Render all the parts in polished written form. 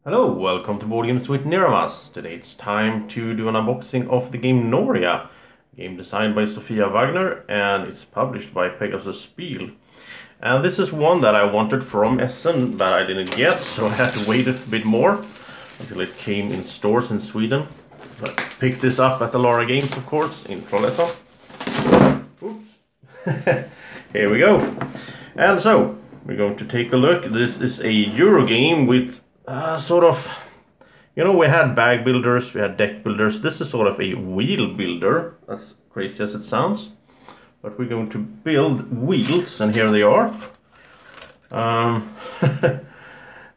Hello, welcome to Board Games with Niramas. Today it's time to do an unboxing of the game Noria, a game designed by Sophia Wagner and it's published by Pegasus Spiel. And this is one that I wanted from Essen but I didn't get, so I had to wait a bit more until it came in stores in Sweden. I picked this up at the Eurogame, of course, in Trollhättan. Oops. Here we go. And so, we're going to take a look. This is a Eurogame with sort of, we had bag builders, we had deck builders. This is sort of a wheel builder, as crazy as it sounds. But we're going to build wheels, and here they are. And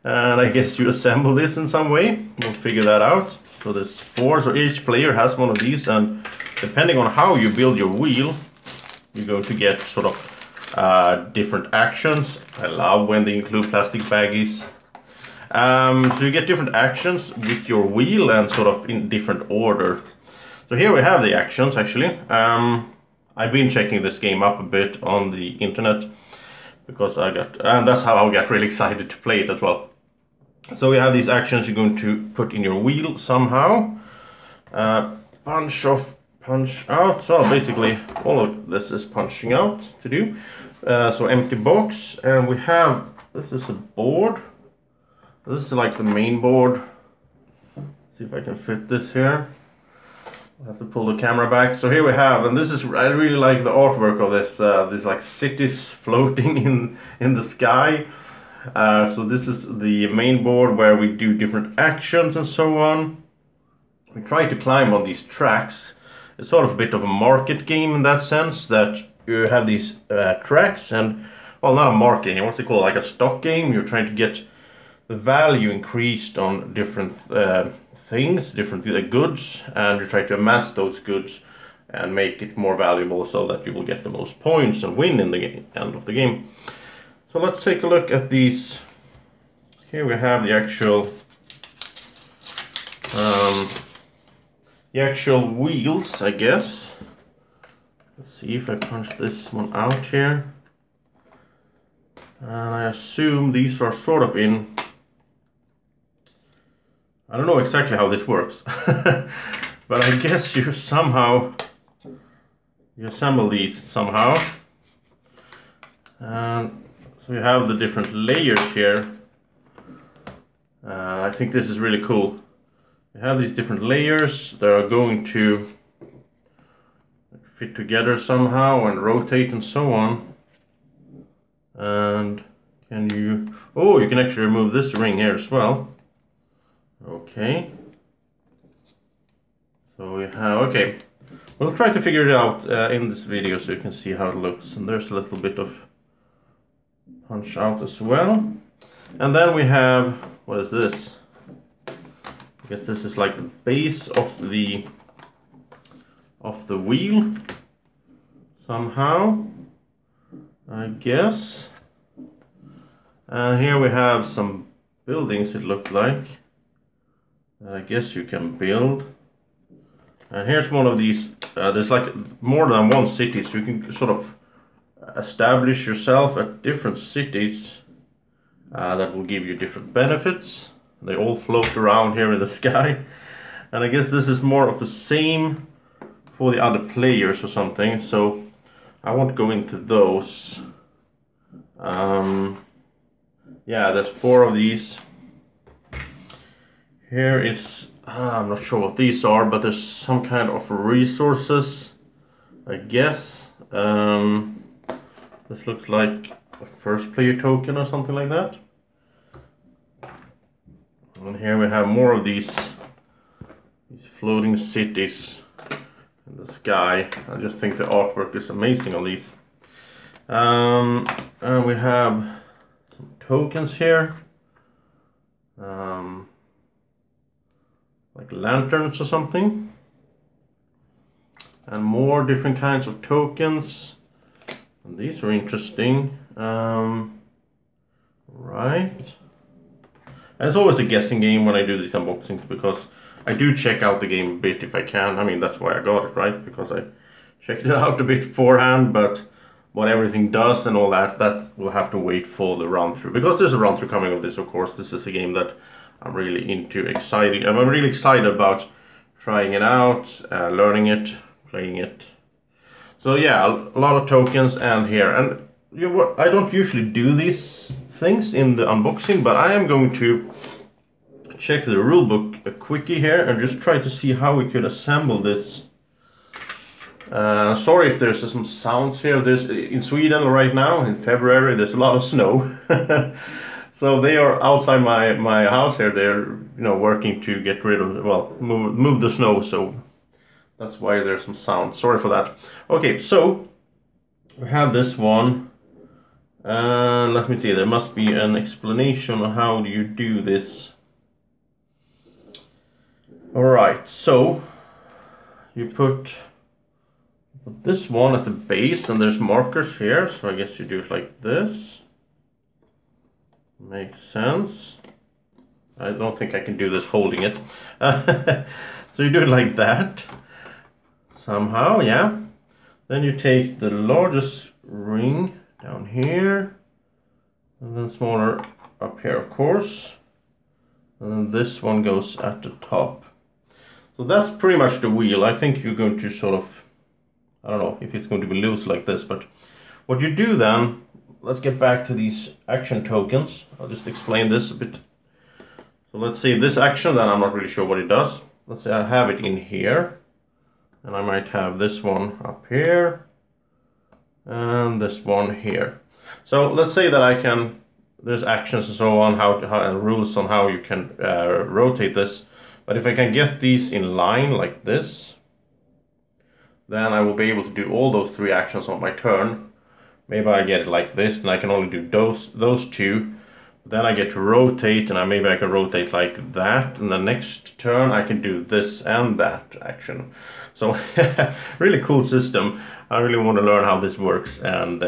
I guess you assemble this in some way. We'll figure that out. So there's 4, so each player has one of these, and depending on how you build your wheel, you're going to get sort of different actions. I love when they include plastic baggies. So you get different actions with your wheel and sort of in different order. So here we have the actions actually. I've been checking this game up a bit on the internet because and that's how I got really excited to play it as well. So we have these actions you're going to put in your wheel somehow. Punch out. So basically all of this is punching out to do. So empty box, and we have, this is a board. This is like the main board. Let's see if I can fit this here. I'll have to pull the camera back. So here we have, and this is, I really like the artwork of this. These like cities floating in the sky. So this is the main board where we do different actions and so on. We try to climb on these tracks. It's sort of a bit of a market game in that sense, that you have these tracks and, well, not a market game, what's it called, like a stock game. You're trying to get the value increased on different things, different goods, and you try to amass those goods and make it more valuable so that you will get the most points and win in the end of the game. So let's take a look at these. Here we have the actual wheels, I guess. Let's see if I punch this one out here. And I assume these are sort of in, I don't know exactly how this works, but I guess you assemble these somehow. And so you have the different layers here. I think this is really cool. You have these different layers that are going to fit together somehow and rotate and so on. And you can actually remove this ring here as well. Okay. So we have, okay. We'll try to figure it out in this video so you can see how it looks. And there's a little bit of punch out as well. And then we have, what is this? I guess this is like the base of the wheel somehow, I guess. And here we have some buildings, it looked like. I guess you can build. And here's one of these. There's like more than one city, so you can sort of establish yourself at different cities that will give you different benefits. They all float around here in the sky. And I guess this is more of the same for the other players or something. So I won't go into those. Yeah, there's 4 of these. Here is, I'm not sure what these are, but there's some kind of resources, I guess. This looks like a first player token or something like that. And here we have more of these floating cities in the sky. I just think the artwork is amazing on these. And we have some tokens here. Like lanterns or something, and more different kinds of tokens, and these are interesting. Right, and it's always a guessing game when I do these unboxings because I do check out the game a bit if I can. I mean, that's why I got it, right? Because I checked it out a bit beforehand, but what everything does and all that, that will have to wait for the run through, because there's a run through coming of this, of course. This is a game that I'm really excited about trying it out, learning it, playing it. So yeah, a lot of tokens and here. And I don't usually do these things in the unboxing, but I am going to check the rulebook a quickie here and just try to see how we could assemble this. Sorry if there's some sounds here. There's in Sweden right now in February there's a lot of snow. So they are outside my house here. They're working to get rid of move the snow, so that's why there's some sound. Sorry for that. Okay, so we have this one. Let me see, there must be an explanation on how do you do this. Alright, so you put this one at the base and there's markers here, so I guess you do it like this. Makes sense. I don't think I can do this holding it. So you do it like that. Somehow, yeah. Then you take the largest ring down here, and then smaller up here, of course. And then this one goes at the top. So that's pretty much the wheel. I think you're going to sort of, I don't know if it's going to be loose like this, but what you do then, let's get back to these action tokens. I'll just explain this a bit. So let's see this action, then I'm not really sure what it does. Let's say I have it in here, and I might have this one up here, and this one here. So let's say that there's actions and so on, rules on how you can rotate this. But if I can get these in line like this, then I will be able to do all those 3 actions on my turn. Maybe I get it like this, and I can only do those 2. Then I get to rotate, and maybe I can rotate like that, and the next turn I can do this and that action. So really cool system. I really want to learn how this works, and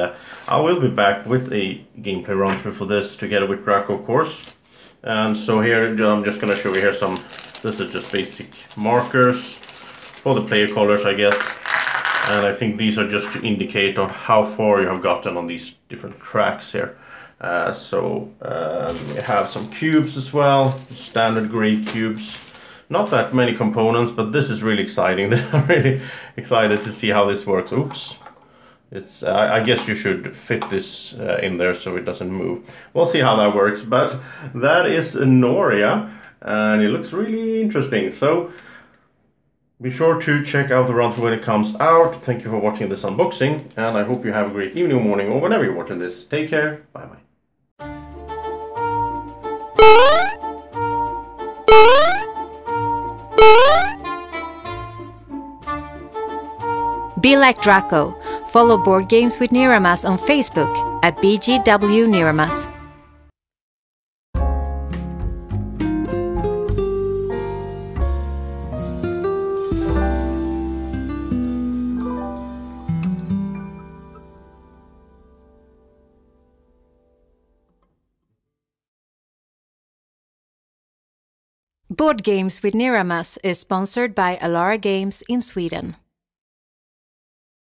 I will be back with a gameplay run through for this together with Drako, of course. And so here I'm just going to show you here this is just basic markers for the player colors, I guess. And I think these are just to indicate on how far you have gotten on these different tracks here. We have some cubes as well, standard gray cubes. Not that many components, but this is really exciting. I'm really excited to see how this works. Oops. I guess you should fit this in there so it doesn't move. We'll see how that works, but that is Noria, and it looks really interesting. So be sure to check out the run through when it comes out. Thank you for watching this unboxing, and I hope you have a great evening, morning, or whenever you're watching this. Take care. Bye bye. Be like Drako. Follow Board Games with Niramas on Facebook at BGW Niramas. Board Games with Niramas is sponsored by Alara Games in Sweden.